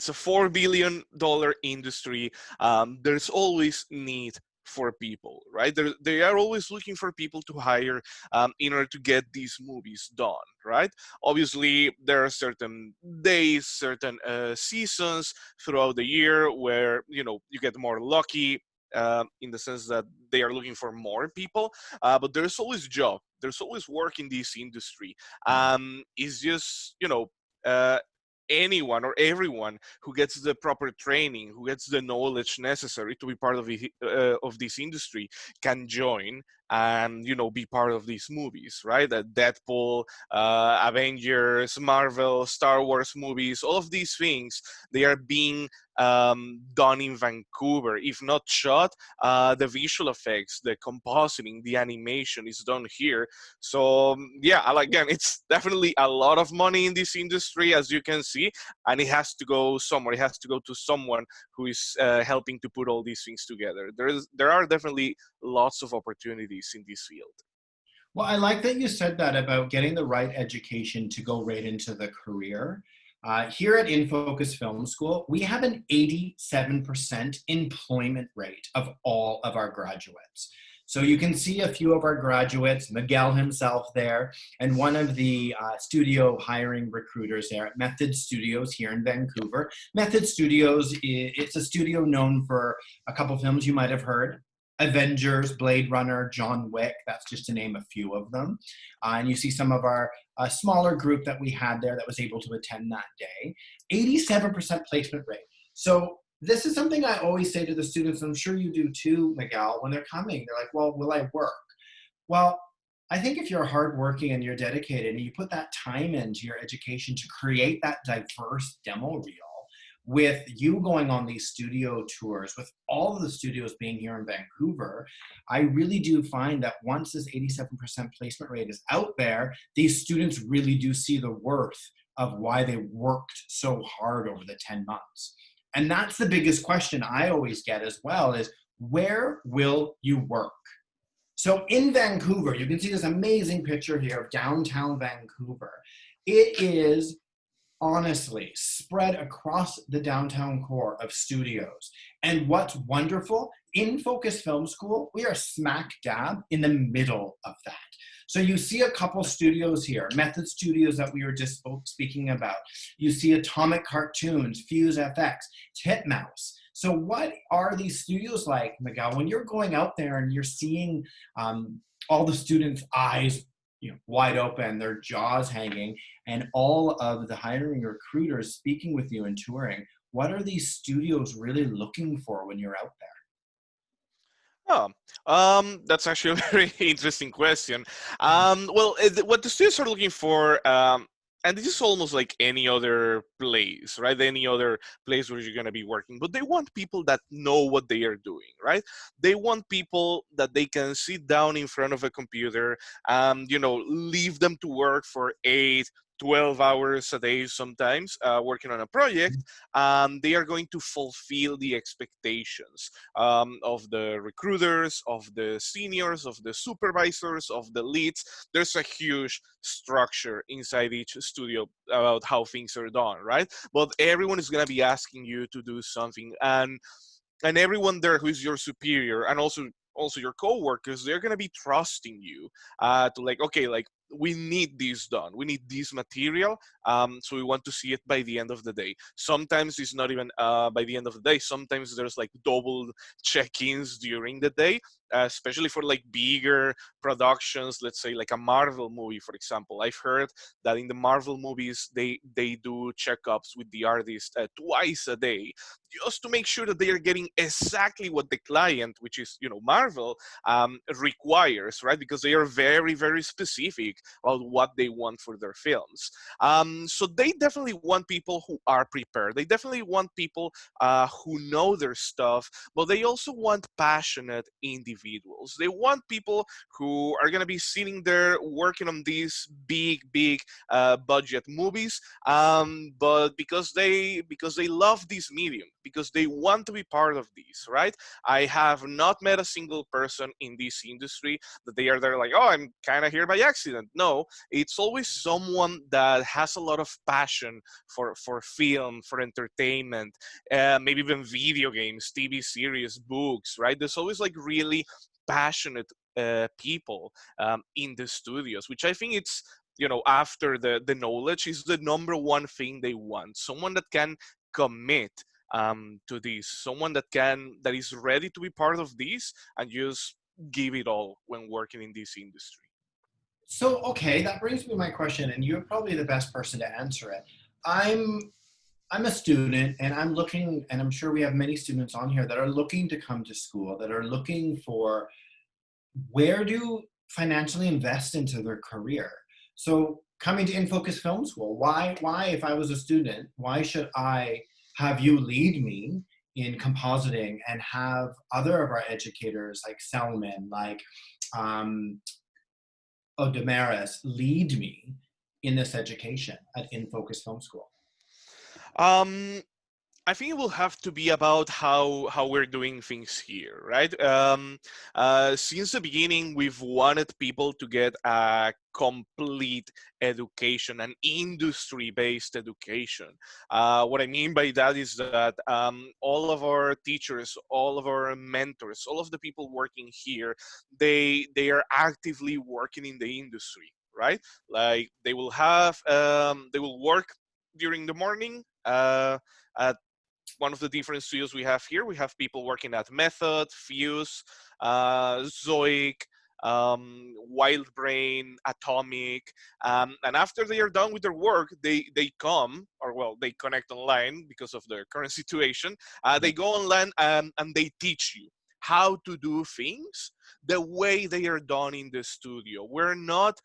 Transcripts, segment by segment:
it's a $4 billion industry. There's always need for people, right? They are always looking for people to hire in order to get these movies done, right? Obviously, there are certain days, certain seasons throughout the year where, you know, you get more lucky in the sense that they are looking for more people, but there's always job, there's always work in this industry. It's just, you know, uh, anyone or everyone who gets the proper training, who gets the knowledge necessary to be part of this industry, can join and, you know, be part of these movies, right? That Deadpool, Avengers, Marvel, Star Wars movies, all of these things, they are being done in Vancouver. If not shot, the visual effects, the compositing, the animation is done here. So yeah, again, it's definitely a lot of money in this industry, as you can see, and it has to go somewhere. It has to go to someone who is helping to put all these things together. There are definitely lots of opportunities in this field. Well, I like that you said that about getting the right education to go right into the career. Here at InFocus Film School, we have an 87% employment rate of all of our graduates. So you can see a few of our graduates, Miguel himself there, and one of the studio hiring recruiters there at Method Studios here in Vancouver. Method Studios, it's a studio known for a couple films you might have heard. Avengers, Blade Runner, John Wick, that's just to name a few of them. And you see some of our smaller group that we had there that was able to attend that day. 87% placement rate. So this is something I always say to the students, I'm sure you do too, Miguel, when they're coming. They're like, well, will I work? Well, I think if you're hardworking and you're dedicated and you put that time into your education to create that diverse demo reel, with you going on these studio tours, with all of the studios being here in Vancouver, I really do find that once this 87% placement rate is out there, these students really do see the worth of why they worked so hard over the 10 months. And that's the biggest question I always get as well is, where will you work? So in Vancouver, you can see this amazing picture here of downtown Vancouver. It is honestly spread across the downtown core of studios. And what's wonderful, InFocus Film School, we are smack dab in the middle of that. So you see a couple studios here, Method Studios that we were just speaking about. You see Atomic Cartoons, Fuse FX, Titmouse. So what are these studios like, Miguel, when you're going out there and you're seeing all the students' eyes wide open, their jaws hanging, and all of the hiring recruiters speaking with you and touring, what are these studios really looking for when you're out there? That's actually a very interesting question. Well, what the students are looking for, and this is almost like any other place, right? Any other place where you're going to be working, but they want people that know what they are doing, right? They want people that they can sit down in front of a computer, leave them to work for 8, 12 hours a day sometimes, working on a project. They are going to fulfill the expectations of the recruiters, of the seniors, of the supervisors, of the leads. There's a huge structure inside each studio about how things are done, right? But everyone is going to be asking you to do something, and everyone there who is your superior, and also your coworkers, they're going to be trusting you to, like, okay, like, we need this done, we need this material, so we want to see it by the end of the day. Sometimes it's not even by the end of the day. Sometimes there's like double check-ins during the day, especially for like bigger productions, let's say like a Marvel movie, for example. I've heard that in the Marvel movies they do checkups with the artist twice a day, just to make sure that they are getting exactly what the client, which is, Marvel, requires, right? Because they are very, very specific about what they want for their films. So they definitely want people who are prepared. They definitely want people who know their stuff, but they also want passionate individuals. They want people who are going to be sitting there working on these big budget movies, but because they love this medium, because they want to be part of these, right? I have not met a single person in this industry that they are there like, oh, I'm kind of here by accident. know, it's always someone that has a lot of passion for film, for entertainment, maybe even video games, TV series, books, right? There's always like really passionate people in the studios, which I think it's, after the knowledge, is the number one thing they want. Someone that can commit to this, someone that is ready to be part of this and just give it all when working in this industry. So, okay, that brings me to my question, and you're probably the best person to answer it. I'm I'm a student, and I'm looking, and I'm sure we have many students on here that are looking to come to school, that are looking for where to financially invest into their career. So, coming to InFocus Film School, why, if I was a student, why should I have you lead me in compositing and have other of our educators like Selman, like um, Odemaris lead me in this education at InFocus Film School? Um, I think it will have to be about how we're doing things here, right? Since the beginning, we've wanted people to get a complete education, an industry-based education. What I mean by that is that all of our teachers, all of our mentors, all of the people working here, they are actively working in the industry, right? Like they will work during the morning. At one of the different studios we have here. We have people working at Method, Fuse, Zoic, Wild Brain, Atomic, and after they are done with their work, they come, or well, they connect online because of the current situation. They go online and they teach you how to do things the way they are done in the studio. We're not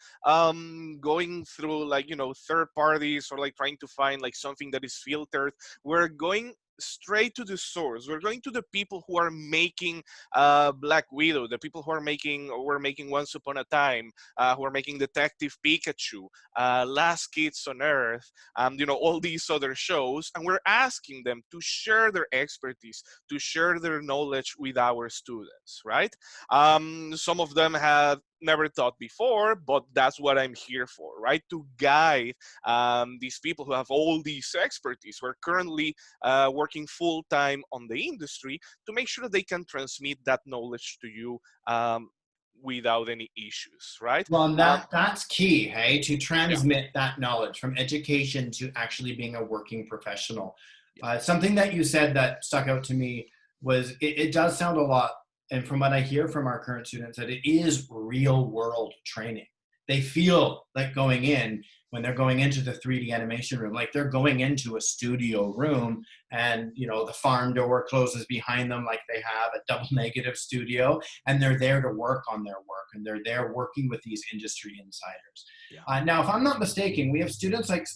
going through like third parties or like trying to find like something that is filtered. We're going straight to the source. We're going to the people who are making Black Widow, the people who are making or were making Once Upon a Time, who are making Detective Pikachu, Last Kids on Earth, all these other shows, and we're asking them to share their expertise, to share their knowledge with our students, right? Some of them have never taught before, but that's what I'm here for, right? To guide these people who have all these expertise. We're currently working full time on the industry to make sure that they can transmit that knowledge to you without any issues, right? Well, and that's key, hey, to Yeah, transmit that knowledge from education to actually being a working professional. yeah, Something that you said that stuck out to me was it does sound a lot, and from what I hear from our current students, that it is real world training. They feel like going in when they're going into the 3D animation room, like they're going into a studio room, and the farm door closes behind them, like they have a double negative studio, and they're there to work on their work, and they're there working with these industry insiders. yeah. Now, if I'm not mistaken, we have students like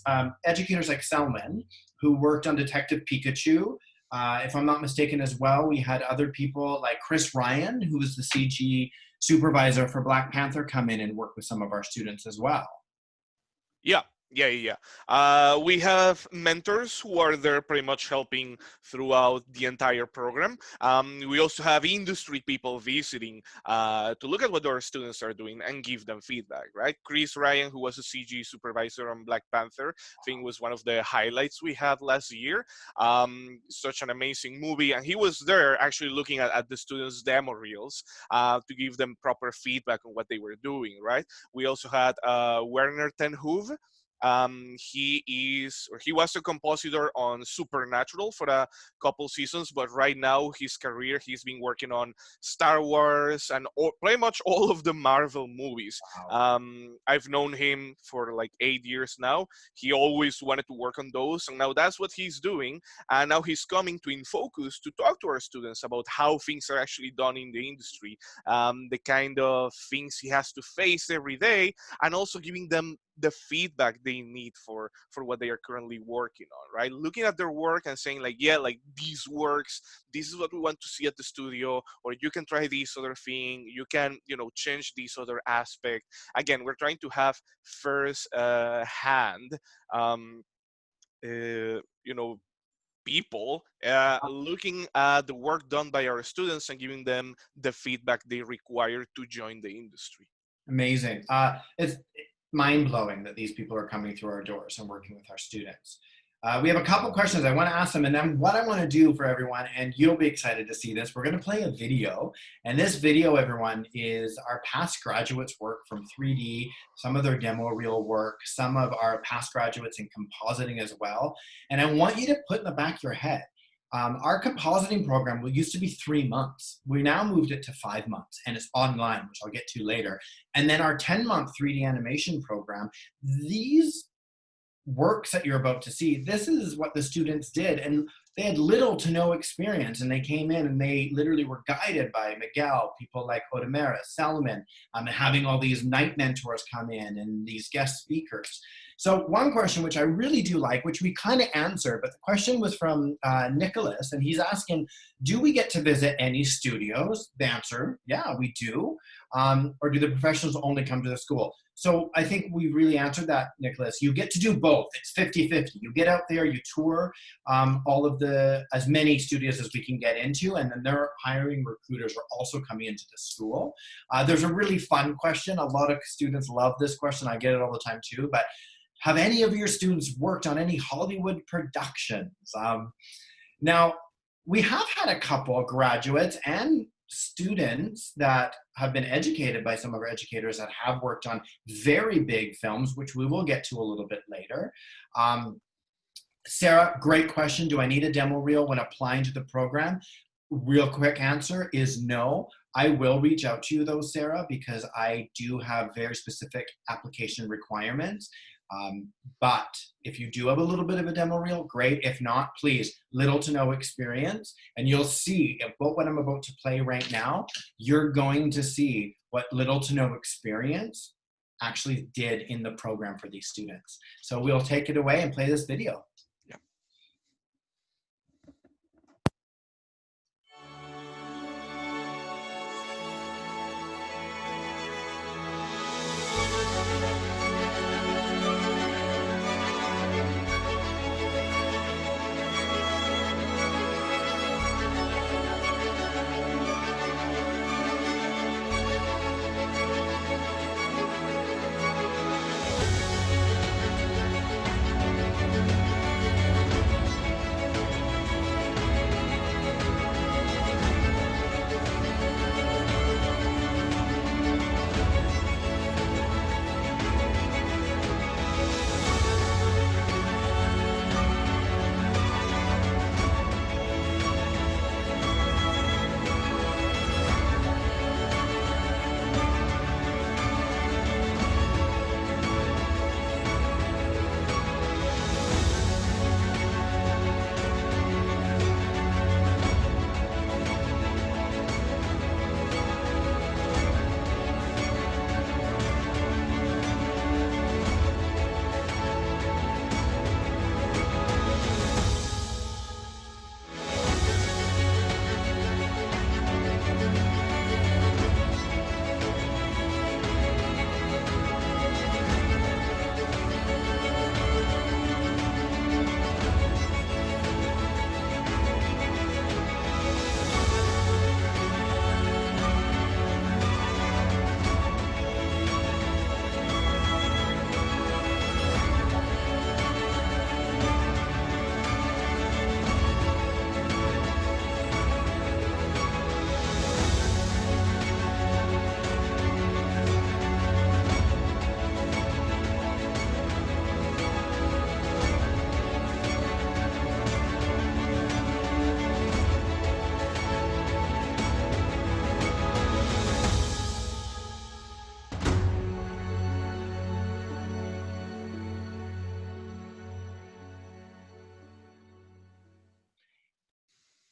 educators like Selman, who worked on Detective Pikachu. If I'm not mistaken as well, we had other people like Chris Ryan, who was the CG supervisor for Black Panther, come in and work with some of our students as well. Yeah, yeah. We have mentors who are there pretty much helping throughout the entire program. We also have industry people visiting to look at what our students are doing and give them feedback, right? Chris Ryan, who was a CG supervisor on Black Panther, I think was one of the highlights we had last year. Such an amazing movie. And he was there actually looking at the students' demo reels to give them proper feedback on what they were doing, right? We also had Werner Ten Hoove. He was a compositor on Supernatural for a couple seasons, but right now his career, he's been working on Star Wars and pretty much all of the Marvel movies. Wow. I've known him for like 8 years now. He always wanted to work on those, and now that's what he's doing. And now he's coming to InFocus to talk to our students about how things are actually done in the industry, the kind of things he has to face every day, and also giving them the feedback they need for what they are currently working on, right? Looking at their work and saying like, yeah, like this works, this is what we want to see at the studio, or you can try this other thing, you can change this other aspect. Again, we're trying to have first hand um uh, you know people looking at the work done by our students and giving them the feedback they require to join the industry. Amazing. mind-blowing that these people are coming through our doors and working with our students. We have a couple questions I want to ask them, and then what I want to do for everyone, and you'll be excited to see this, we're going to play a video, and this video, everyone, is our past graduates' work from 3D, some of their demo reel work, some of our past graduates in compositing as well, and I want you to put in the back of your head, our compositing program used to be 3 months. We now moved it to 5 months, and it's online, which I'll get to later. And then our 10-month 3D animation program, these works that you're about to see, this is what the students did, and they had little to no experience, and they came in and they literally were guided by Miguel, people like Odemera, Salomon, and having all these night mentors come in and these guest speakers. So one question which I really do like, which we kind of answered, but the question was from Nicholas, and he's asking, do we get to visit any studios? The answer, yeah, we do. Or do the professionals only come to the school? So I think we really answered that, Nicholas. You get to do both. It's 50-50. You get out there, you tour as many studios as we can get into, and then their hiring recruiters are also coming into the school. There's a really fun question. A lot of students love this question. I get it all the time too, but have any of your students worked on any Hollywood productions? Now, we have had a couple graduates and students that have been educated by some of our educators that have worked on very big films, which we will get to a little bit later. Sarah, great question. Do I need a demo reel when applying to the program? Real quick answer is no. I will reach out to you though, Sarah, because I do have very specific application requirements. But if you do have a little bit of a demo reel, great. If not, please, little to no experience. And you'll see what I'm about to play right now, you're going to see what little to no experience actually did in the program for these students. So we'll take it away and play this video.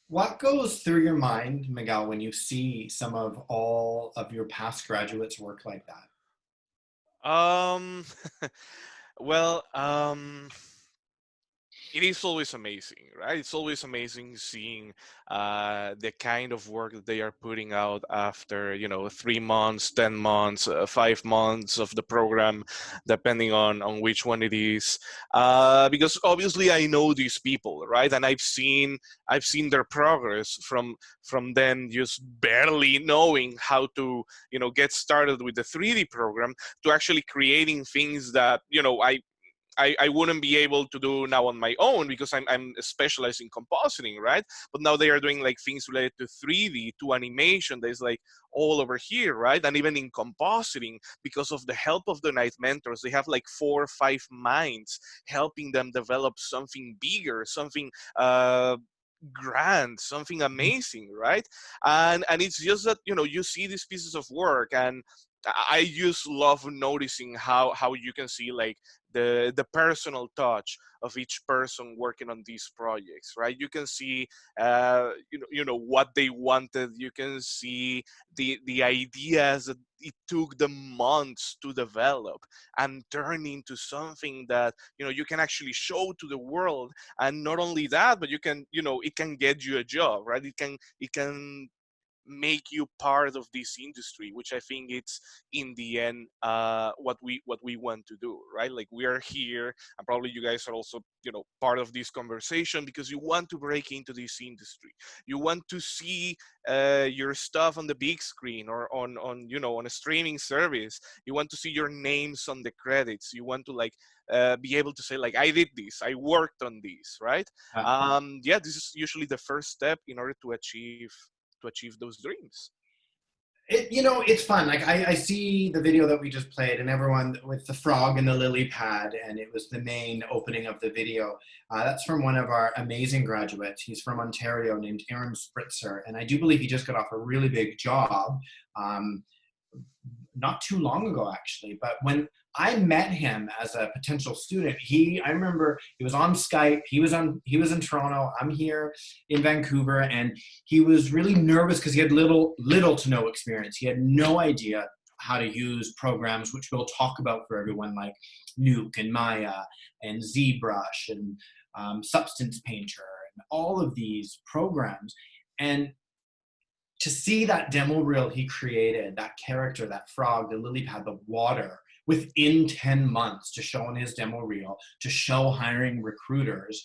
What goes through your mind, Miguel, when you see some of all of your past graduates work like that? Um, well, It is always amazing, right? It's always amazing seeing the kind of work that they are putting out after, 3 months, 10 months, 5 months of the program, depending on which one it is. Because obviously I know these people, right? And I've seen their progress from then just barely knowing how to, get started with the 3D program to actually creating things that, I wouldn't be able to do now on my own because I'm specialized in compositing, right? But now they are doing like things related to 3D, to animation. There's like all over here, right? And even in compositing, because of the help of the Night Mentors, they have like 4 or 5 minds helping them develop something bigger, something grand, something amazing, right? And it's just that you see these pieces of work, and I just love noticing how you can see like the personal touch of each person working on these projects, right? You can see what they wanted. You can see the ideas that it took them months to develop and turn into something that you can actually show to the world. And not only that, but you can it can get you a job, right? It can make you part of this industry, which I think it's in the end what we want to do, right? Like we are here, and probably you guys are also part of this conversation because you want to break into this industry. You want to see your stuff on the big screen or on a streaming service. You want to see your names on the credits. You want to like be able to say like, I did this, I worked on this, right? Yeah, this is usually the first step in order to achieve those dreams. It's fun. Like I see the video that we just played, and everyone with the frog and the lily pad, and it was the main opening of the video. That's from one of our amazing graduates. He's from Ontario, named Aaron Spritzer, and I do believe he just got off a really big job. Um, not too long ago actually, but when I met him as a potential student, I remember it was on Skype. He was in Toronto, I'm here in Vancouver, and he was really nervous because he had little to no experience. He had no idea how to use programs, which we'll talk about for everyone, like Nuke and Maya and ZBrush and Substance Painter and all of these programs. And to see that demo reel he created, that character, that frog, the lily pad, the water, within 10 months to show in his demo reel, to show hiring recruiters,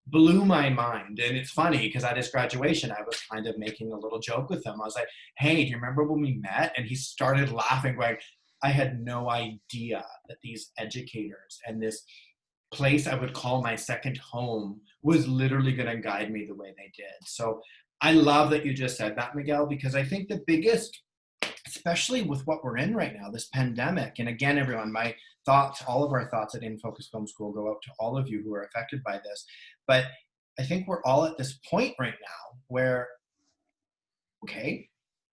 blew my mind. And it's funny because at his graduation, I was kind of making a little joke with him. I was like, hey, do you remember when we met? And he started laughing, going, I had no idea that these educators and this place I would call my second home was literally going to guide me the way they did. So I love that you just said that, Miguel, because I think the biggest, especially with what we're in right now, this pandemic, and again, everyone, my thoughts, all of our thoughts at InFocus Film School go out to all of you who are affected by this. But I think we're all at this point right now where, okay,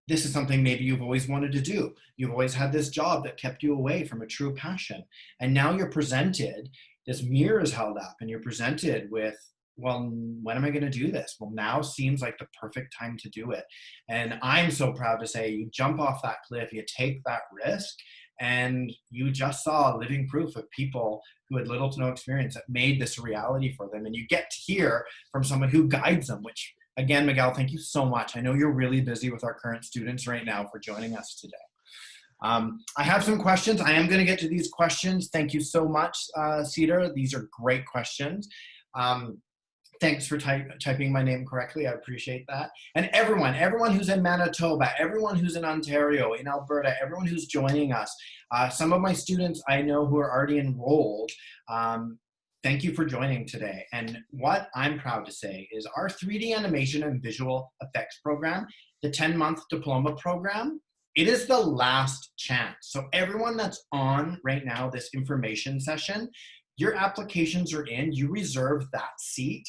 this is something maybe you've always wanted to do. You've always had this job that kept you away from a true passion. And now you're presented, this mirror is held up, and you're presented with, well, when am I going to do this? Well, now seems like the perfect time to do it. And I'm so proud to say you jump off that cliff, you take that risk, and you just saw living proof of people who had little to no experience that made this a reality for them. And you get to hear from someone who guides them, which, again, Miguel, thank you so much. I know you're really busy with our current students right now for joining us today. I have some questions. I am going to get to these questions. Thank you so much, Cedar. These are great questions. Thanks for typing my name correctly. I appreciate that. And everyone who's in Manitoba, everyone who's in Ontario, in Alberta, everyone who's joining us. Some of my students I know who are already enrolled. Thank you for joining today. And what I'm proud to say is our 3D animation and visual effects program, the 10-month diploma program, it is the last chance. So everyone that's on right now, this information session, your applications are in, you reserve that seat.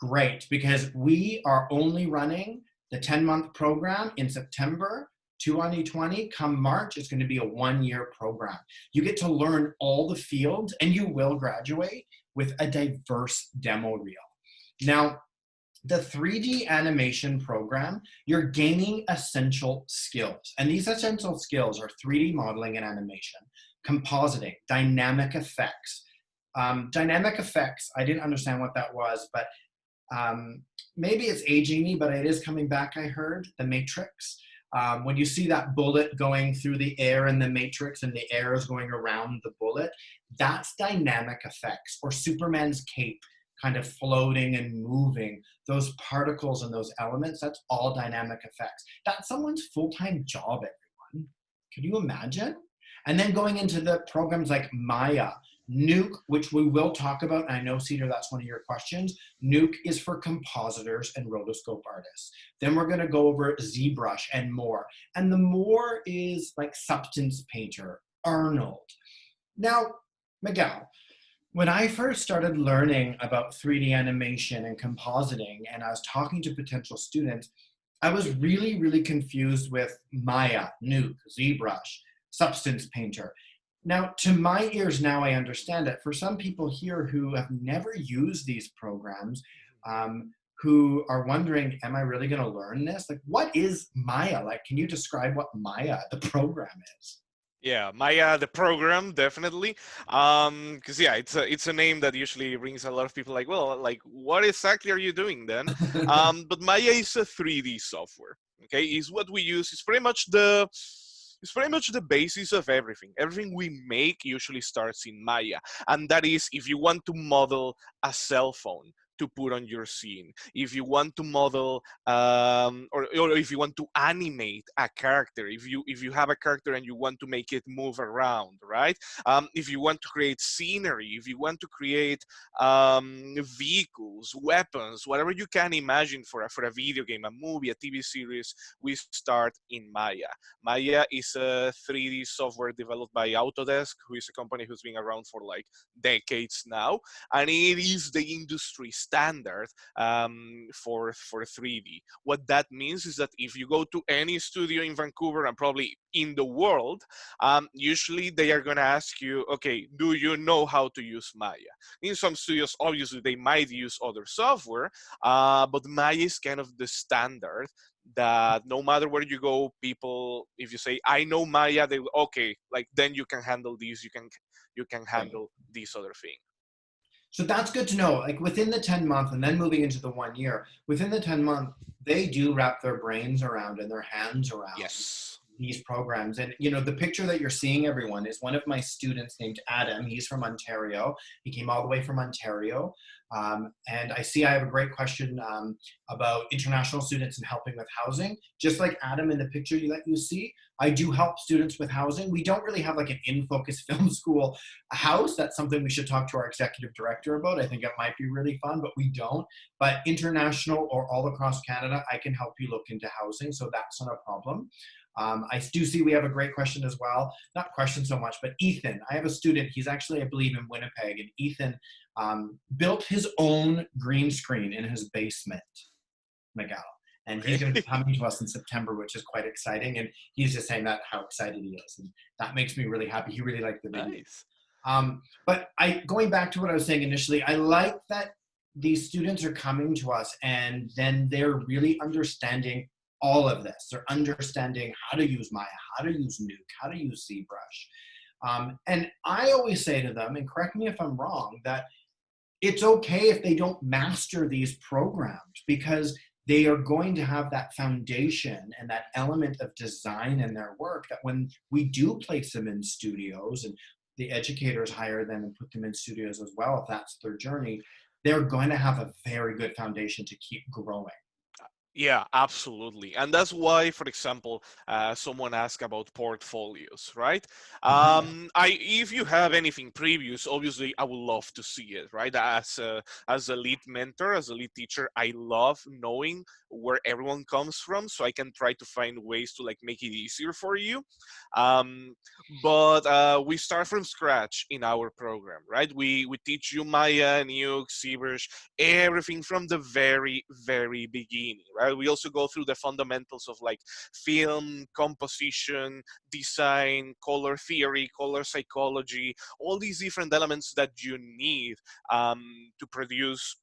Great, because we are only running the 10-month program in September 2020. Come March, it's going to be a 1-year program. You get to learn all the fields, and you will graduate with a diverse demo reel. Now, the 3D animation program, you're gaining essential skills. And these essential skills are 3D modeling and animation, compositing, dynamic effects, Dynamic effects, I didn't understand what that was, but maybe it's aging me, but it is coming back, I heard, the Matrix. When you see that bullet going through the air in the Matrix and the air is going around the bullet, that's dynamic effects, or Superman's cape kind of floating and moving, those particles and those elements, that's all dynamic effects. That's someone's full-time job, everyone. Can you imagine? And then going into the programs like Maya, Nuke, which we will talk about, and I know, Cedar, that's one of your questions. Nuke is for compositors and rotoscope artists. Then we're going to go over ZBrush and more. And the more is like Substance Painter, Arnold. Now, Miguel, when I first started learning about 3D animation and compositing, and I was talking to potential students, I was really, really confused with Maya, Nuke, ZBrush, Substance Painter. Now, to my ears now, I understand it. For some people here who have never used these programs, who are wondering, am I really going to learn this? Like, what is Maya? Like, can you describe what Maya, the program, is? Yeah, Maya, the program, definitely. Because yeah, it's a name that usually brings a lot of people like, well, like, what exactly are you doing then? But Maya is a 3D software. Okay, is what we use. It's pretty much the basis of everything. Everything we make usually starts in Maya, and that is if you want to model a cell phone to put on your scene, if you want to model or if you want to animate a character, if you have a character and you want to make it move around, right? If you want to create scenery, if you want to create vehicles, weapons, whatever you can imagine for a video game, a movie, a TV series, we start in Maya. Maya is a 3D software developed by Autodesk, who is a company who's been around for like decades now, and it is the industry standard for 3D. What that means is that if you go to any studio in Vancouver and probably in the world, usually they are going to ask you, okay, do you know how to use Maya? In some studios, obviously, they might use other software, but Maya is kind of the standard that no matter where you go, people, if you say, I know Maya, they will, okay, like then you can handle these, you can Right. handle this other thing. So that's good to know. Like within the 10 month and then moving into the 1 year, within the 10 month, they do wrap their brains around and their hands around Yes. these programs. And you know, the picture that you're seeing, everyone, is one of my students named Adam. He's from Ontario. He came all the way from Ontario. And I see I have a great question about international students and helping with housing. Just like Adam in the picture that you see, I do help students with housing. We don't really have like an InFocus film school house. That's something we should talk to our executive director about. I think it might be really fun, but we don't. But international or all across Canada, I can help you look into housing. So that's not a problem. I do see we have a great question as well. Not question so much, but Ethan. I have a student. He's actually, I believe, in Winnipeg, and Ethan built his own green screen in his basement, Miguel. And he's Okay. going to be coming to us in September, which is quite exciting. And he's just saying that how excited he is, and that makes me really happy. He really liked the video. Nice. But going back to what I was saying initially, I like that these students are coming to us and then they're really understanding all of this. They're understanding how to use Maya, how to use Nuke, how to use ZBrush. And I always say to them, and correct me if I'm wrong, that it's okay if they don't master these programs, because they are going to have that foundation and that element of design in their work that when we do place them in studios and the educators hire them and put them in studios as well, if that's their journey, they're going to have a very good foundation to keep growing. Yeah, absolutely. And that's why, for example, someone asked about portfolios, right? If you have anything previous, obviously, I would love to see it, right? As a lead mentor, as a lead teacher, I love knowing where everyone comes from, so I can try to find ways to like make it easier for you. But we start from scratch in our program, right? We teach you Maya, Nuke, ZBrush, everything from the very, very beginning, right? We also go through the fundamentals of like film, composition, design, color theory, color psychology, all these different elements that you need to produce,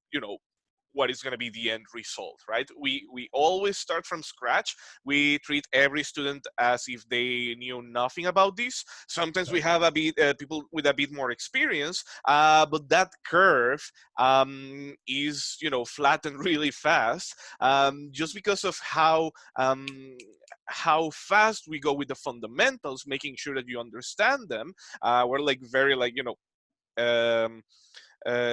what is going to be the end result, right? We always start from scratch. We treat every student as if they knew nothing about this. Sometimes we have a bit people with a bit more experience, but that curve is, you know, flattened really fast, just because of how fast we go with the fundamentals, making sure that you understand them. We're like very, like, you know, um,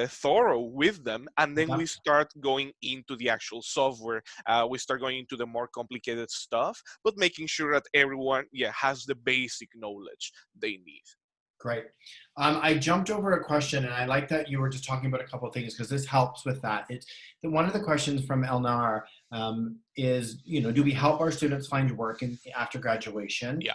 thorough with them, and then we start going into the actual software. We start going into the more complicated stuff, but making sure that everyone, yeah, has the basic knowledge they need. Great. I jumped over a question, and I like that you were just talking about a couple of things, because this helps with that. It's one of the questions from Elnar is, you know, do we help our students find work after graduation? Yeah,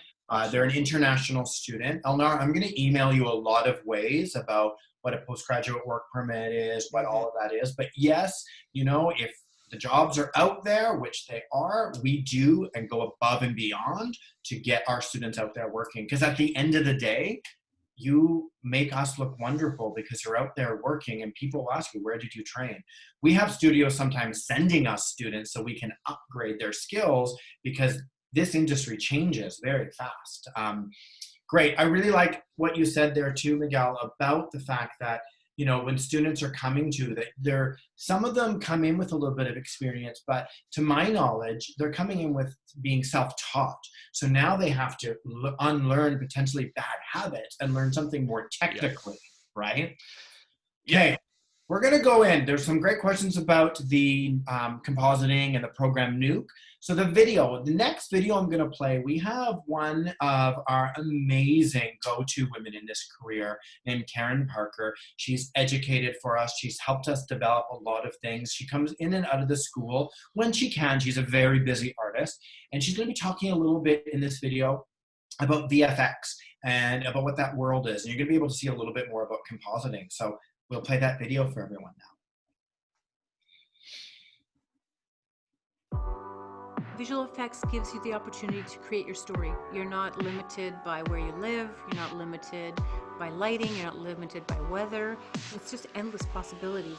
they're an international student. Elnar, I'm going to email you a lot of ways about what a postgraduate work permit is, what all of that is. But yes, you know, if the jobs are out there, which they are, we do and go above and beyond to get our students out there working. Because at the end of the day, you make us look wonderful because you're out there working, and people ask you, where did you train? We have studios sometimes sending us students so we can upgrade their skills, because this industry changes very fast. Great. I really like what you said there too, Miguel, about the fact that, you know, when students are coming to that, some of them come in with a little bit of experience, but to my knowledge, they're coming in with being self-taught. So now they have to unlearn potentially bad habits and learn something more technically, right? Okay. We're going to go in. There's some great questions about the compositing and the program Nuke. So the next video I'm going to play, we have one of our amazing go-to women in this career named Karen Parker. She's educated for us. She's helped us develop a lot of things. She comes in and out of the school when she can. She's a very busy artist. And she's going to be talking a little bit in this video about VFX and about what that world is. And you're going to be able to see a little bit more about compositing. So we'll play that video for everyone now. Visual effects gives you the opportunity to create your story. You're not limited by where you live, you're not limited by lighting, you're not limited by weather. It's just endless possibilities.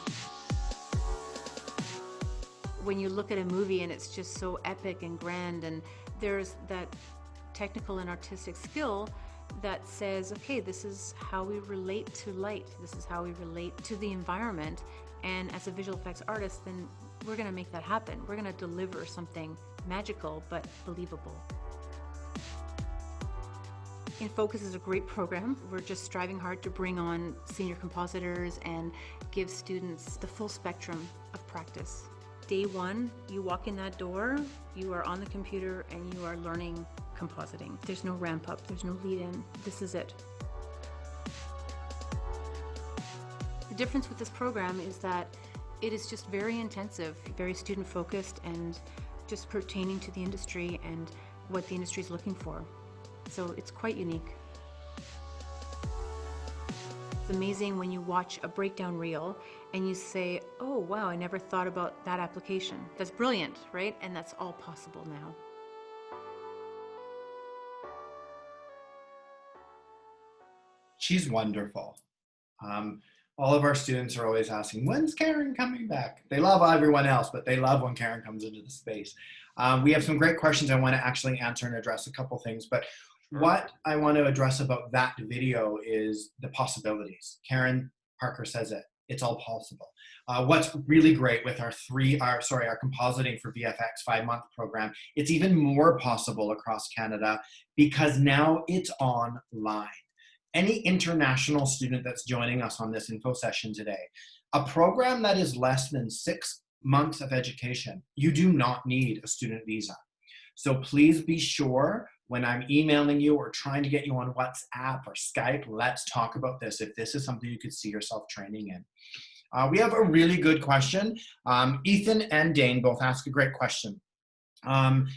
When you look at a movie and it's just so epic and grand, and there's that technical and artistic skill that says, okay, this is how we relate to light, this is how we relate to the environment, and as a visual effects artist, then we're going to make that happen. We're going to deliver something magical but believable. InFocus is a great program. We're just striving hard to bring on senior compositors and give students the full spectrum of practice. Day one, you walk in that door, you are on the computer and you are learning compositing. There's no ramp up, there's no lead in. This is it. The difference with this program is that it is just very intensive, very student focused, and just pertaining to the industry and what the industry is looking for. So it's quite unique. It's amazing when you watch a breakdown reel and you say, oh wow, I never thought about that application. That's brilliant, right? And that's all possible now. She's wonderful. All of our students are always asking, when's Karen coming back? They love everyone else, but they love when Karen comes into the space. We have some great questions I want to actually answer and address a couple things, but what I want to address about that video is the possibilities. Karen Parker says it. It's all possible. What's really great with our compositing for VFX 5-month program, it's even more possible across Canada because now it's online. Any international student that's joining us on this info session today, a program that is less than 6 months of education, you do not need a student visa. So please be sure when I'm emailing you or trying to get you on WhatsApp or Skype, let's talk about this if this is something you could see yourself training in. We have a really good question. Ethan and Dane both ask a great question.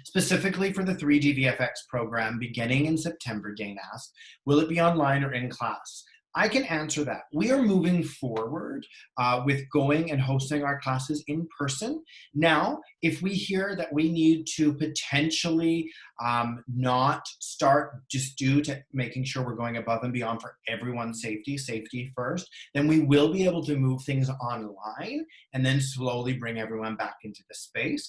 Specifically for the 3D VFX program beginning in September, Dane asked, will it be online or in class? I can answer that. We are moving forward with going and hosting our classes in person. Now, if we hear that we need to potentially not start just due to making sure we're going above and beyond for everyone's safety, safety first, then we will be able to move things online and then slowly bring everyone back into the space.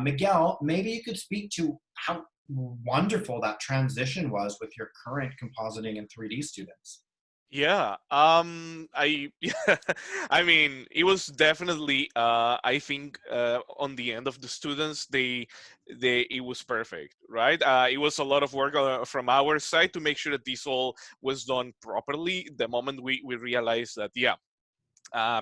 Miguel, maybe you could speak to how wonderful that transition was with your current compositing and 3D students. Yeah, yeah, I mean, it was definitely, I think, on the end of the students, it was perfect, right? It was a lot of work from our side to make sure that this all was done properly. The moment we realized that, yeah,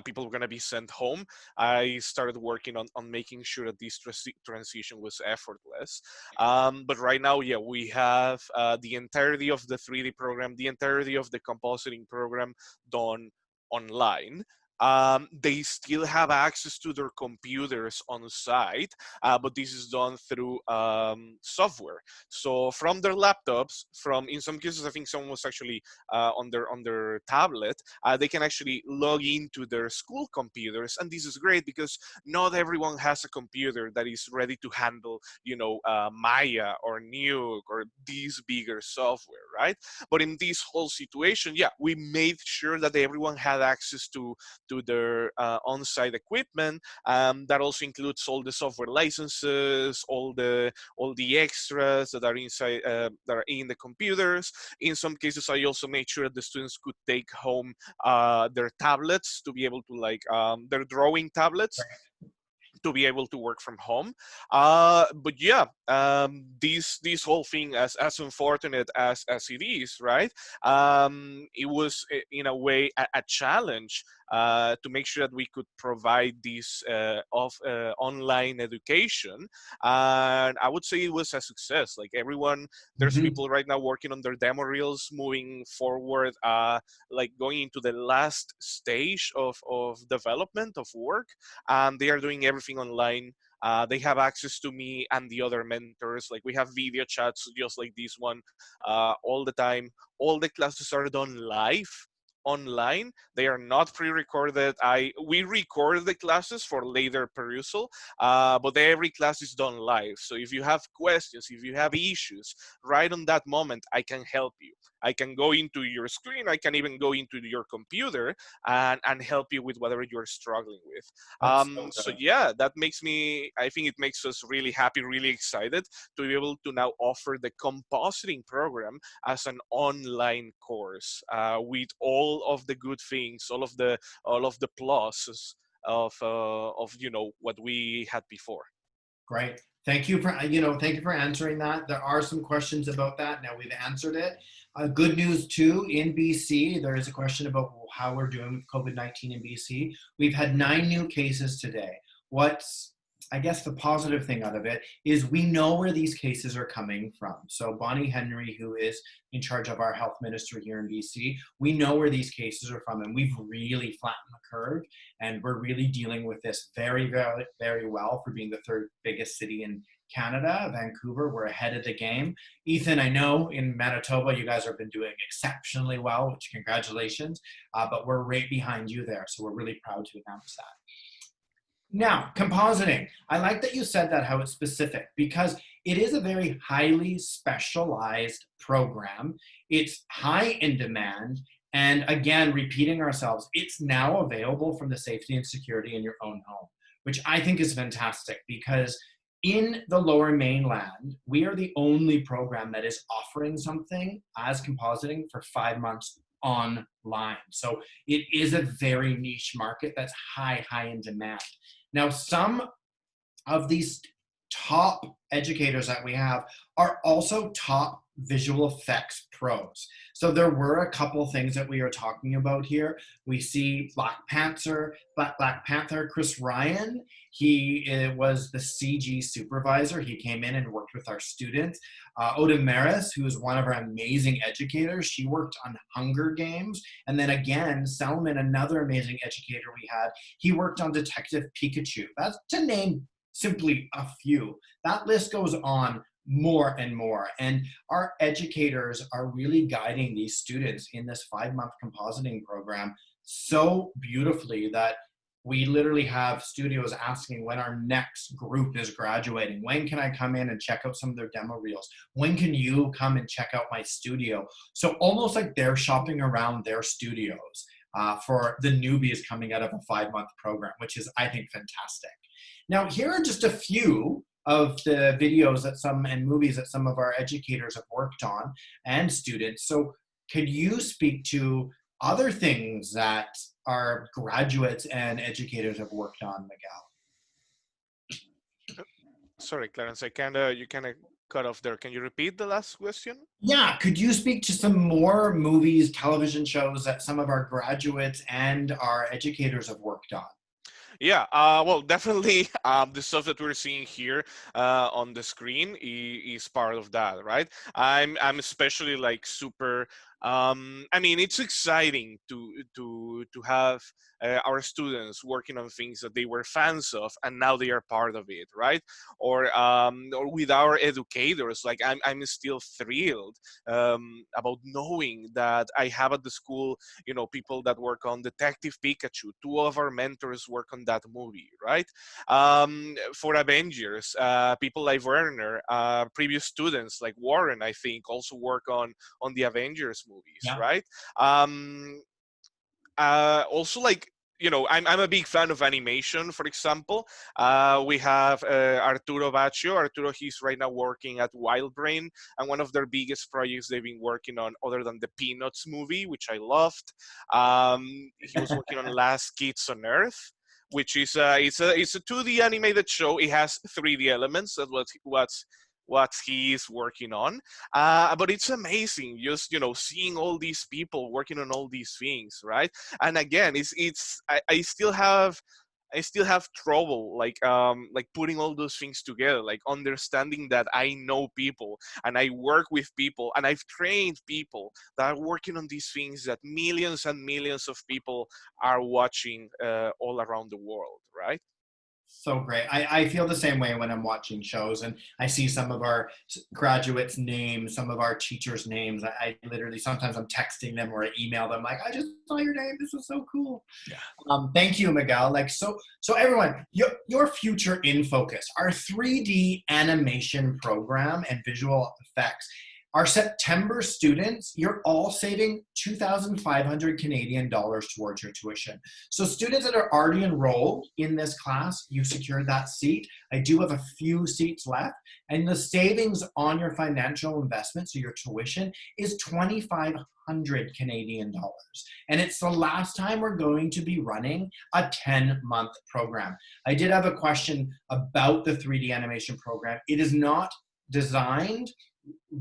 people were going to be sent home, I started working on making sure that this transition was effortless. But right now, yeah, we have the entirety of the 3D program, the entirety of the compositing program done online. They still have access to their computers on site, but this is done through software. So from their laptops, from in some cases, I think someone was actually on their tablet, they can actually log into their school computers, and this is great because not everyone has a computer that is ready to handle, Maya or Nuke or these bigger software, right? But in this whole situation, yeah, we made sure that everyone had access to their on-site equipment. That also includes all the software licenses, all the extras that are inside that are in the computers. In some cases, I also made sure that the students could take home their tablets to be able to their drawing tablets to be able to work from home. But yeah, this whole thing, as unfortunate as it is, right? It was in a way a challenge to make sure that we could provide this online education, and I would say it was a success. Like everyone, there's Mhm. people right now working on their demo reels, moving forward, like going into the last stage of development of work, and they are doing everything online. They have access to me and the other mentors. Like we have video chats just like this one all the time. All the classes are done live online. They are not pre-recorded. We record the classes for later perusal, but every class is done live. So if you have questions, if you have issues, right on that moment, I can help you. I can go into your screen. I can even go into your computer and help you with whatever you're struggling with. That's so So good. yeah, that makes me, I think it makes us really happy, really excited to be able to now offer the compositing program as an online course with all of the good things, all of the pluses of what we had before. Great. Thank you for answering that. There are some questions about that. Now we've answered it. Good news too, in BC, there is a question about how we're doing with COVID-19 in BC. We've had 9 new cases today. What's, I guess the positive thing out of it is we know where these cases are coming from. So Bonnie Henry, who is in charge of our health ministry here in BC, we know where these cases are from, and we've really flattened the curve, and we're really dealing with this very, very, very well for being the 3rd biggest city in Canada, Vancouver. We're ahead of the game. Ethan, I know in Manitoba, you guys have been doing exceptionally well, which congratulations, but we're right behind you there. So we're really proud to announce that. Now, compositing. I like that you said that, how it's specific, because it is a very highly specialized program. It's high in demand. And again, repeating ourselves, it's now available from the safety and security in your own home, which I think is fantastic because in the lower mainland, we are the only program that is offering something as compositing for 5 months online. So it is a very niche market that's high, high in demand. Now, some of these top educators that we have are also top visual effects pros. So there were a couple things that we are talking about here. We see Black Panther, Chris Ryan. He was the CG supervisor. He came in and worked with our students. Oda Maris, who is one of our amazing educators, she worked on Hunger Games. And then again, Selman, another amazing educator we had, he worked on Detective Pikachu. That's to name simply a few. That list goes on more and more. And our educators are really guiding these students in this 5-month compositing program so beautifully that we literally have studios asking when our next group is graduating. When can I come in and check out some of their demo reels? When can you come and check out my studio? So almost like they're shopping around their studios for the newbies coming out of a 5-month program, which is, I think, fantastic. Now, here are just a few of the videos that some and movies that some of our educators have worked on and students. So could you speak to other things that our graduates and educators have worked on, Miguel? Sorry, Clarence, you kind of cut off there. Can you repeat the last question? Yeah, could you speak to some more movies, television shows that some of our graduates and our educators have worked on? Yeah, well, definitely the stuff that we're seeing here on the screen is part of that, right? I'm especially like super. I mean, it's exciting to have our students working on things that they were fans of, and now they are part of it, right? Or with our educators, like I'm still thrilled about knowing that I have at the school, you know, people that work on Detective Pikachu. Two of our mentors work on that movie, right? For Avengers, people like Werner, previous students like Warren, I think, also work on the Avengers movies, Yeah. right? Also, like, you know, I'm a big fan of animation. For example, we have Arturo Baccio. Arturo, he's right now working at Wild Brain, and one of their biggest projects they've been working on, other than the Peanuts movie, which I loved, he was working on Last Kids on Earth, which is it's a 2D animated show. It has 3D elements. That's what he's working on. But it's amazing, just, you know, seeing all these people working on all these things, right? And again, I still have trouble like putting all those things together, like understanding that I know people and I work with people and I've trained people that are working on these things that millions and millions of people are watching all around the world, right? So great. I feel the same way when I'm watching shows and I see some of our graduates' names, some of our teachers' names. I literally, sometimes I'm texting them or I email them like, I just saw your name. This was so cool. Yeah. Thank you, Miguel. Like, so everyone, your future in focus, our 3D animation program and visual effects. Our September students, you're all saving 2,500 Canadian dollars towards your tuition. So students that are already enrolled in this class, you secured that seat. I do have a few seats left, and the savings on your financial investment, so your tuition, is 2,500 Canadian dollars. And it's the last time we're going to be running a 10-month program. I did have a question about the 3D animation program. It is not designed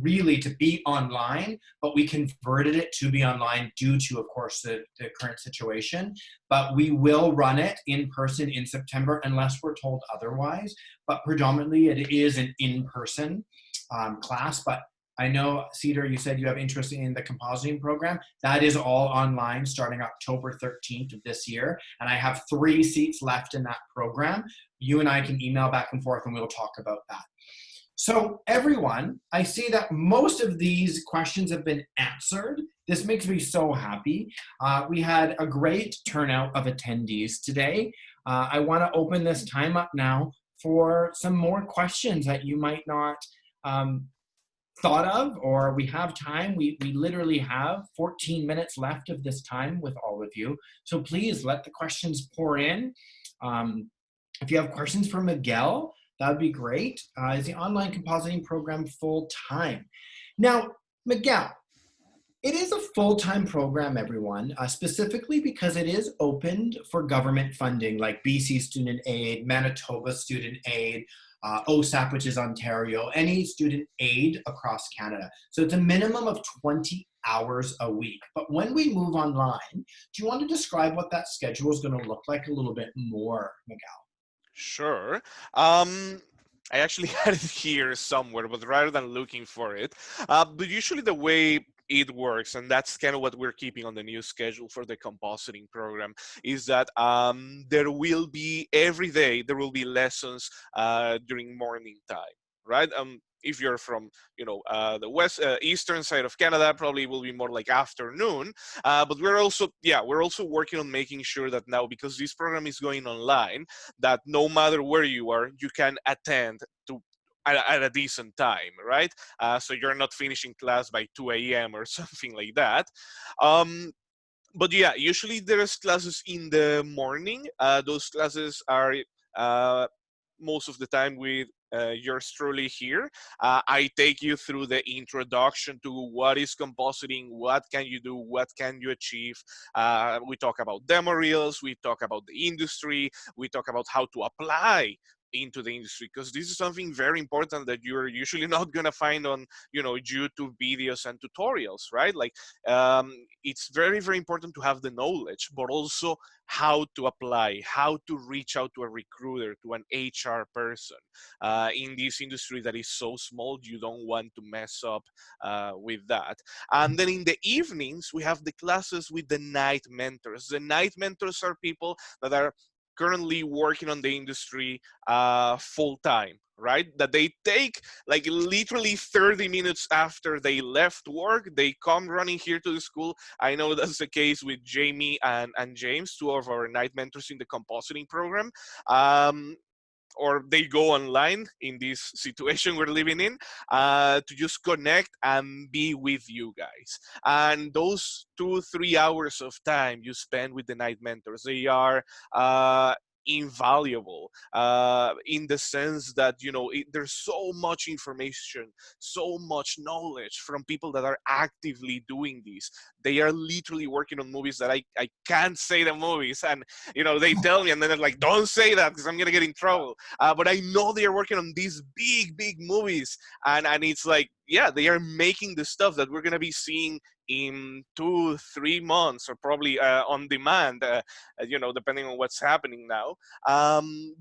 really to be online, but we converted it to be online due to, of course, the current situation. But we will run it in person in September unless we're told otherwise. But predominantly it is an in-person class. But I know, Cedar, you said you have interest in the compositing program. That is all online starting October 13th of this year. And I have 3 seats left in that program. You and I can email back and forth and we'll talk about that. So everyone, I see that most of these questions have been answered. This makes me so happy. We had a great turnout of attendees today. I want to open this time up now for some more questions that you might not thought of, or we have time. We literally have 14 minutes left of this time with all of you. So please let the questions pour in. If you have questions for Miguel, that would be great. Is the online compositing program full-time? Now, Miguel, it is a full-time program, everyone, specifically because it is opened for government funding like BC Student Aid, Manitoba Student Aid, OSAP, which is Ontario, any student aid across Canada. So it's a minimum of 20 hours a week. But when we move online, do you want to describe what that schedule is going to look like a little bit more, Miguel? Sure. I actually had it here somewhere, but rather than looking for it, but usually the way it works, and that's kind of what we're keeping on the new schedule for the compositing program, is that there will be every day there will be lessons during morning time, right? if you're from, the eastern side of Canada, probably will be more like afternoon. But we're also working on making sure that now, because this program is going online, that no matter where you are, you can attend to at a decent time, right? So you're not finishing class by 2 a.m. or something like that. But yeah, usually there's classes in the morning. Those classes are uh, most of the time with yours truly here. I take you through the introduction to what is compositing, what can you do, what can you achieve. We talk about demo reels, we talk about the industry, we talk about how to apply into the industry, because this is something very important that you're usually not going to find on YouTube videos and tutorials, right? Like it's very, very important to have the knowledge, but also how to apply, how to reach out to a recruiter, to an HR person. In this industry that is so small, you don't want to mess up with that. And then in the evenings, we have the classes with the night mentors. The night mentors are people that are currently working on the industry full time, right? That they take like literally 30 minutes after they left work, they come running here to the school. I know that's the case with Jamie and James, two of our night mentors in the compositing program. Or they go online in this situation we're living in to just connect and be with you guys. And those 2-3 hours of time you spend with the night mentors, they are invaluable in the sense that there's so much information, so much knowledge from people that are actively doing this. They are literally working on movies that I can't say the movies, and they tell me, and then they're like, don't say that because I'm gonna get in trouble. But I know they are working on these big movies, and it's like, yeah, they are making the stuff that we're gonna be seeing in 2-3 months, or probably on demand, depending on what's happening now.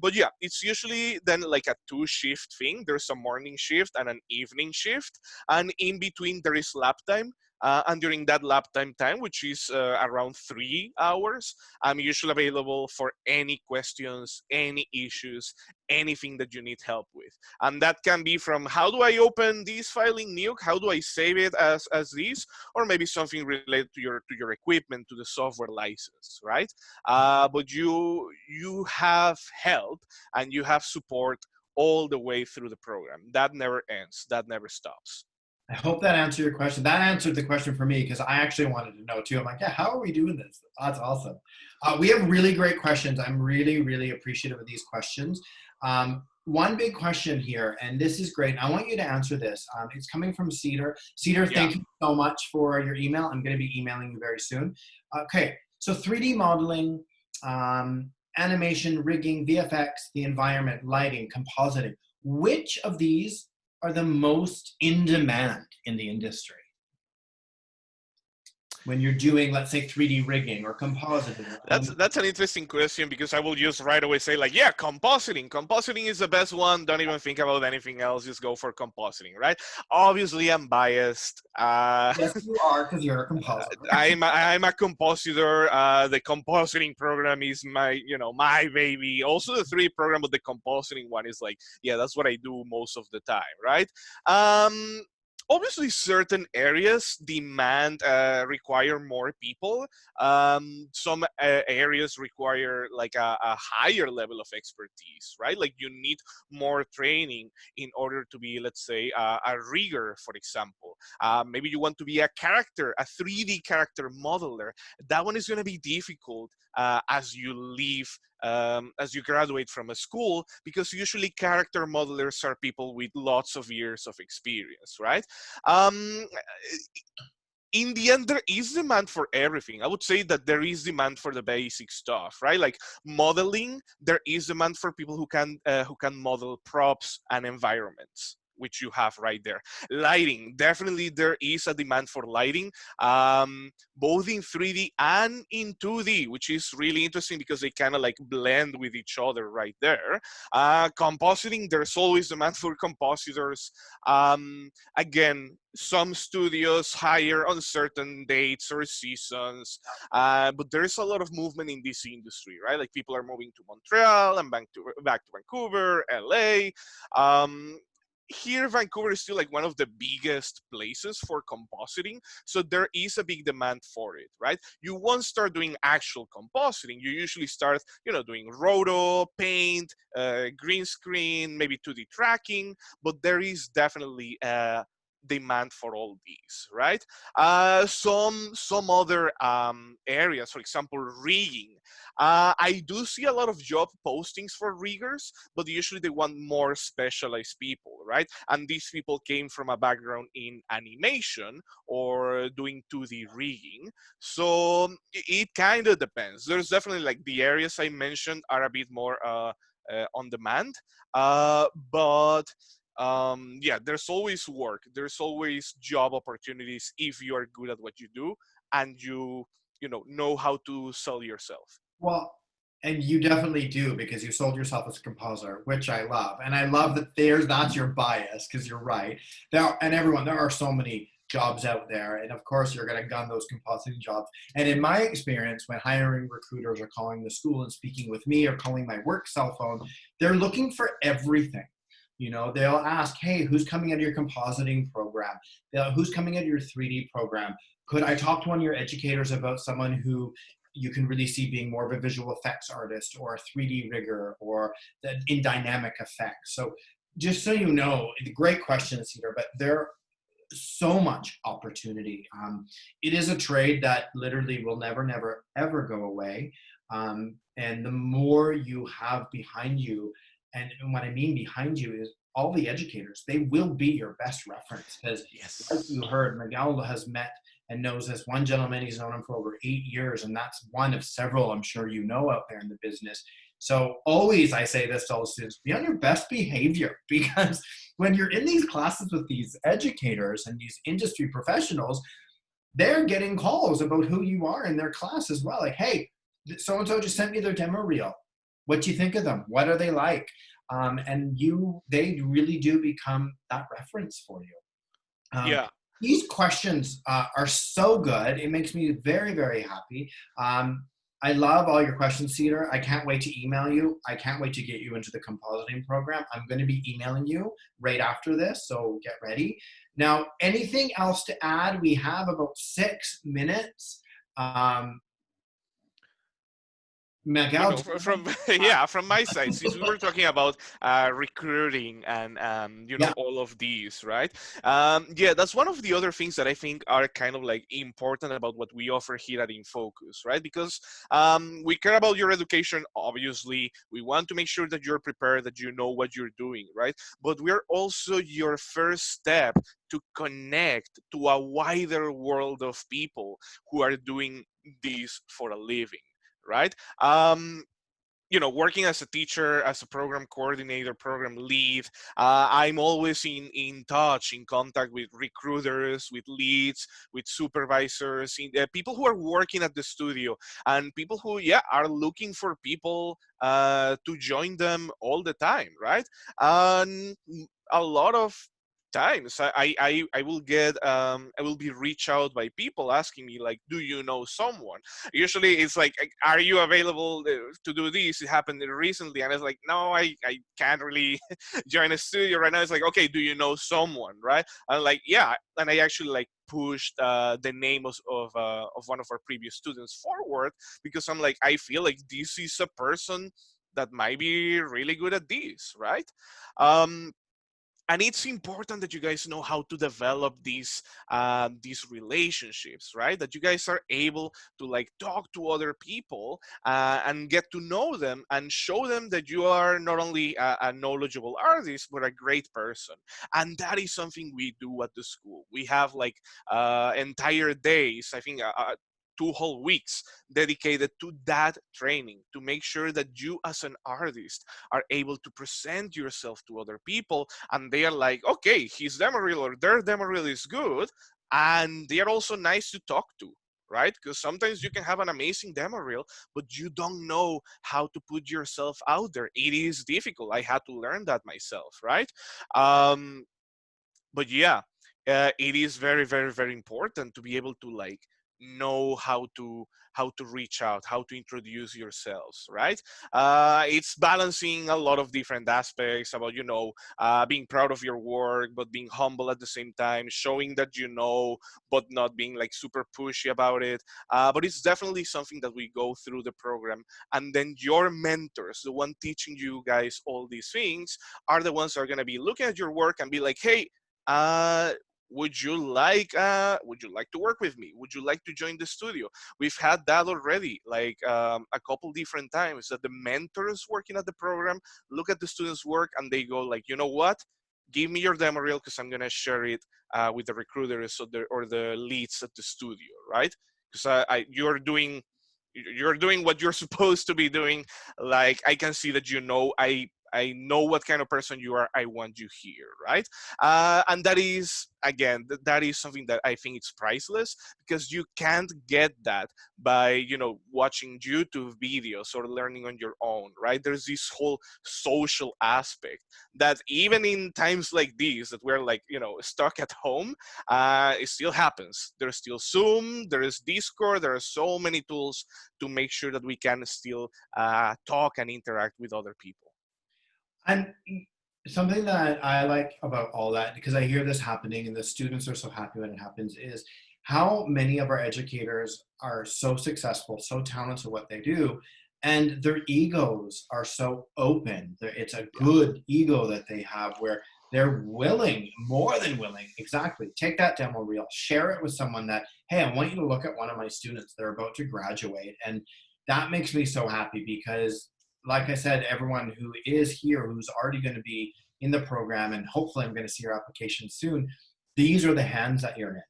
But yeah, it's usually then like a 2-shift thing. There's a morning shift and an evening shift, and in between there is lap time. And during that lap time, which is around 3 hours, I'm usually available for any questions, any issues, anything that you need help with. And that can be from, how do I open this file in Nuke? How do I save it as this? Or maybe something related to your equipment, to the software license, right? But you have help and you have support all the way through the program. That never ends. That never stops. I hope that answered your question. That answered the question for me, because I actually wanted to know too. I'm like, yeah, how are we doing this? That's awesome. We have really great questions. I'm really, really appreciative of these questions. One big question here, and this is great. I want you to answer this. It's coming from Cedar. Cedar, thank you so much for your email. I'm going to be emailing you very soon. Okay, so 3D modeling, animation, rigging, VFX, the environment, lighting, compositing. Which of these are the most in demand in the industry when you're doing, let's say, 3D rigging or compositing? That's an interesting question, because I will just right away say, like, yeah, compositing. Compositing is the best one. Don't even think about anything else. Just go for compositing, right? Obviously, I'm biased. Yes, you are, because you're a compositor. I'm a compositor. The compositing program is my baby. Also, the 3D program, but the compositing one is like, yeah, that's what I do most of the time, right? Obviously, certain areas demand require more people. Some areas require like a higher level of expertise, right? Like you need more training in order to be, let's say, a rigger, for example. Maybe you want to be a 3D character modeler. That one is going to be difficult as you leave, as you graduate from a school, because usually character modelers are people with lots of years of experience, right? Um, in the end, there is demand for everything. I would say that there is demand for the basic stuff, right? Like modeling, there is demand for people who can model props and environments, which you have right there. Lighting, definitely there is a demand for lighting, both in 3D and in 2D, which is really interesting because they kind of like blend with each other right there. Compositing, there's always demand for compositors. Again, some studios hire on certain dates or seasons, but there's a lot of movement in this industry, right? Like people are moving to Montreal and back to Vancouver, LA. here Vancouver is still like one of the biggest places for compositing, so there is a big demand for it, right? You won't start doing actual compositing. You usually start, doing roto, paint, green screen, maybe 2D tracking, but there is definitely demand for all these, right? Some other areas, for example, rigging. I do see a lot of job postings for riggers, but usually they want more specialized people, right? And these people came from a background in animation or doing 2D rigging. So it kind of depends. There's definitely like the areas I mentioned are a bit more on demand, but yeah, there's always work. There's always job opportunities if you are good at what you do and you know how to sell yourself. Well, and you definitely do because you sold yourself as a composer, which I love. And I love that that's your bias because you're right. There are so many jobs out there. And of course, you're going to gun those compositing jobs. And in my experience, when hiring recruiters are calling the school and speaking with me or calling my work cell phone, they're looking for everything. They'll ask, hey, who's coming out of your compositing program? Who's coming out of your 3D program? Could I talk to one of your educators about someone who you can really see being more of a visual effects artist or a 3D rigger or in dynamic effects? So just so you know, great questions, Cedar, but there so much opportunity. It is a trade that literally will never, never, ever go away. And the more you have behind you, and what I mean behind you is all the educators, they will be your best reference. Because like Yes. you heard, Miguel has met and knows this one gentleman. He's known him for over 8 years, and that's one of several I'm sure you know out there in the business. So always, I say this to all the students, be on your best behavior, because when you're in these classes with these educators and these industry professionals, they're getting calls about who you are in their class as well. Like, hey, so-and-so just sent me their demo reel. What do you think of them? What are they like? And they really do become that reference for you. Yeah. These questions are so good. It makes me very, very happy. I love all your questions, Cedar. I can't wait to email you. I can't wait to get you into the compositing program. I'm going to be emailing you right after this, so get ready. Now, anything else to add? We have about 6 minutes. Miguel, From yeah, from my side, since we were talking about recruiting and yeah, all of these, right? Yeah, that's one of the other things that I think are kind of like important about what we offer here at InFocus, right? Because we care about your education. Obviously, we want to make sure that you're prepared, that you know what you're doing, right? But we're also your first step to connect to a wider world of people who are doing this for a living, right? Working as a teacher, as a program coordinator, program lead, I'm always in touch, in contact with recruiters, with leads, with supervisors, people who are working at the studio, and people who, yeah, are looking for people to join them all the time, right? And a lot of times I will get I will be reached out by people asking me like, do you know someone? Usually it's like, are you available to do this? It happened recently, and it's like, no, I can't really join a studio right now. It's like, okay, do you know someone, right? And like, yeah, and I actually like pushed the name of one of our previous students forward, because I'm like, I feel like this is a person that might be really good at this, right? um and it's important that you guys know how to develop these relationships, right? That you guys are able to like talk to other people and get to know them and show them that you are not only a knowledgeable artist but a great person. And that is something we do at the school. We have like entire days, I think 2 whole weeks dedicated to that training, to make sure that you as an artist are able to present yourself to other people, and they are like, okay, his demo reel or their demo reel is good, and they are also nice to talk to, right? Because sometimes you can have an amazing demo reel, but you don't know how to put yourself out there. It is difficult. I had to learn that myself, right? But yeah, it is very, very, very important to be able to like know how to reach out, how to introduce yourselves, right? It's balancing a lot of different aspects about, being proud of your work, but being humble at the same time, showing that you know, but not being like super pushy about it. But it's definitely something that we go through the program. And then your mentors, the one teaching you guys all these things, are the ones that are going to be looking at your work and be like, hey, uh, would you like to work with me? Would you like to join the studio? We've had that already, like a couple different times, that the mentors working at the program look at the students' work and they go like, you know what? Give me your demo reel because I'm gonna share it with the recruiters or the leads at the studio, right? Because you're doing what you're supposed to be doing. Like, I can see that I know what kind of person you are. I want you here, right? And that is, again, that is something that I think it's priceless, because you can't get that by watching YouTube videos or learning on your own, right? There's this whole social aspect that even in times like these that we're like stuck at home, it still happens. There's still Zoom, there is Discord, there are so many tools to make sure that we can still talk and interact with other people. And something that I like about all that, because I hear this happening and the students are so happy when it happens, is how many of our educators are so successful, so talented at what they do, and their egos are so open. It's a Yeah. good ego that they have where they're willing, more than willing, exactly, take that demo reel, share it with someone that, hey, I want you to look at one of my students. They're about to graduate. And that makes me so happy because, like I said, everyone who is here, who's already going to be in the program, and hopefully I'm going to see your application soon, these are the hands that you're in.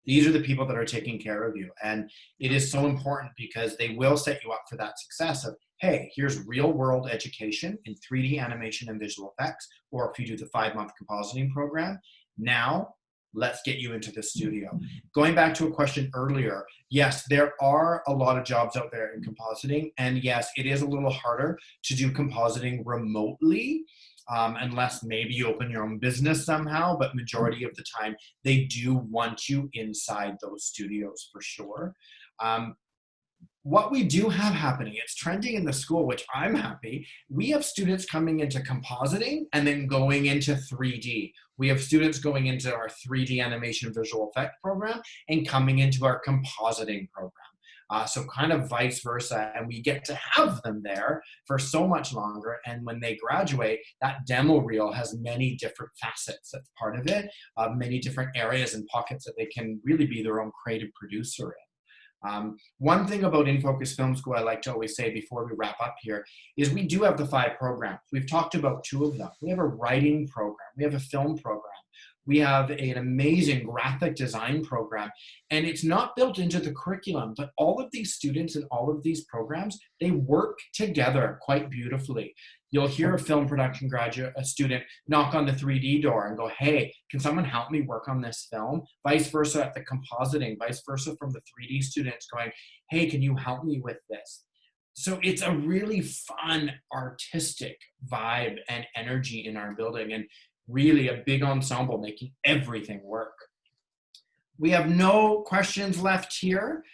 These are the people that are taking care of you. And it is so important because they will set you up for that success of, hey, here's real world education in 3D animation and visual effects, or if you do the 5-month compositing program, now let's get you into the studio. Going back to a question earlier, yes, there are a lot of jobs out there in compositing, and yes, it is a little harder to do compositing remotely, unless maybe you open your own business somehow, but majority of the time, they do want you inside those studios for sure. What we do have happening, it's trending in the school, which I'm happy. We have students coming into compositing and then going into 3D. We have students going into our 3D animation visual effect program and coming into our compositing program. So kind of vice versa, and we get to have them there for so much longer. And when they graduate, that demo reel has many different facets that's part of it, many different areas and pockets that they can really be their own creative producer in. One thing about InFocus Film School I like to always say before we wrap up here is we do have the 5 programs. We've talked about 2 of them. We have a writing program. We have a film program. We have an amazing graphic design program, and it's not built into the curriculum, but all of these students in all of these programs, they work together quite beautifully. You'll hear a film production graduate, a student, knock on the 3D door and go, hey, can someone help me work on this film? Vice versa at the compositing, vice versa from the 3D students going, hey, can you help me with this? So it's a really fun, artistic vibe and energy in our building, and really a big ensemble making everything work. We have no questions left here.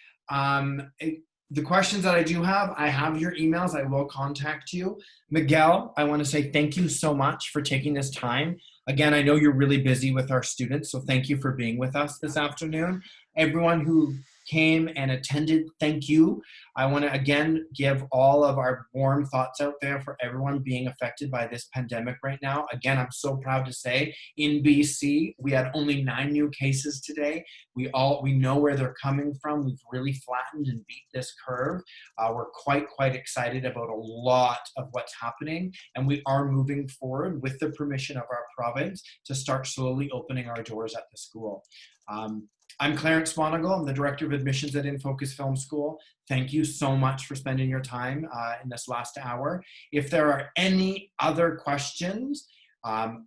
The questions that I do have, I have your emails. I will contact you. Miguel, I want to say thank you so much for taking this time. Again, I know you're really busy with our students, so thank you for being with us this afternoon. Everyone who came and attended, thank you. I want to again give all of our warm thoughts out there for everyone being affected by this pandemic right now. Again, I'm so proud to say in BC, we had only 9 new cases today. We know where they're coming from. We've really flattened and beat this curve. We're quite excited about a lot of what's happening, and we are moving forward with the permission of our province to start slowly opening our doors at the school. I'm Clarence Monagle. I'm the Director of Admissions at InFocus Film School. Thank you so much for spending your time in this last hour. If there are any other questions,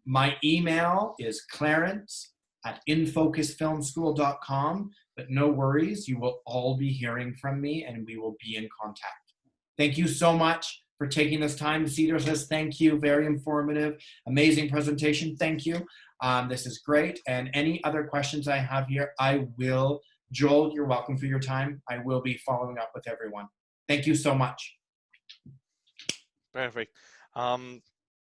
my email is clarence@infocusfilmschool.com, but no worries, you will all be hearing from me and we will be in contact. Thank you so much for taking this time. Cedar says thank you, very informative, amazing presentation, thank you. This is great, and any other questions I have here, I will Joel, you're welcome for your time. I will be following up with everyone. Thank you so much. Perfect.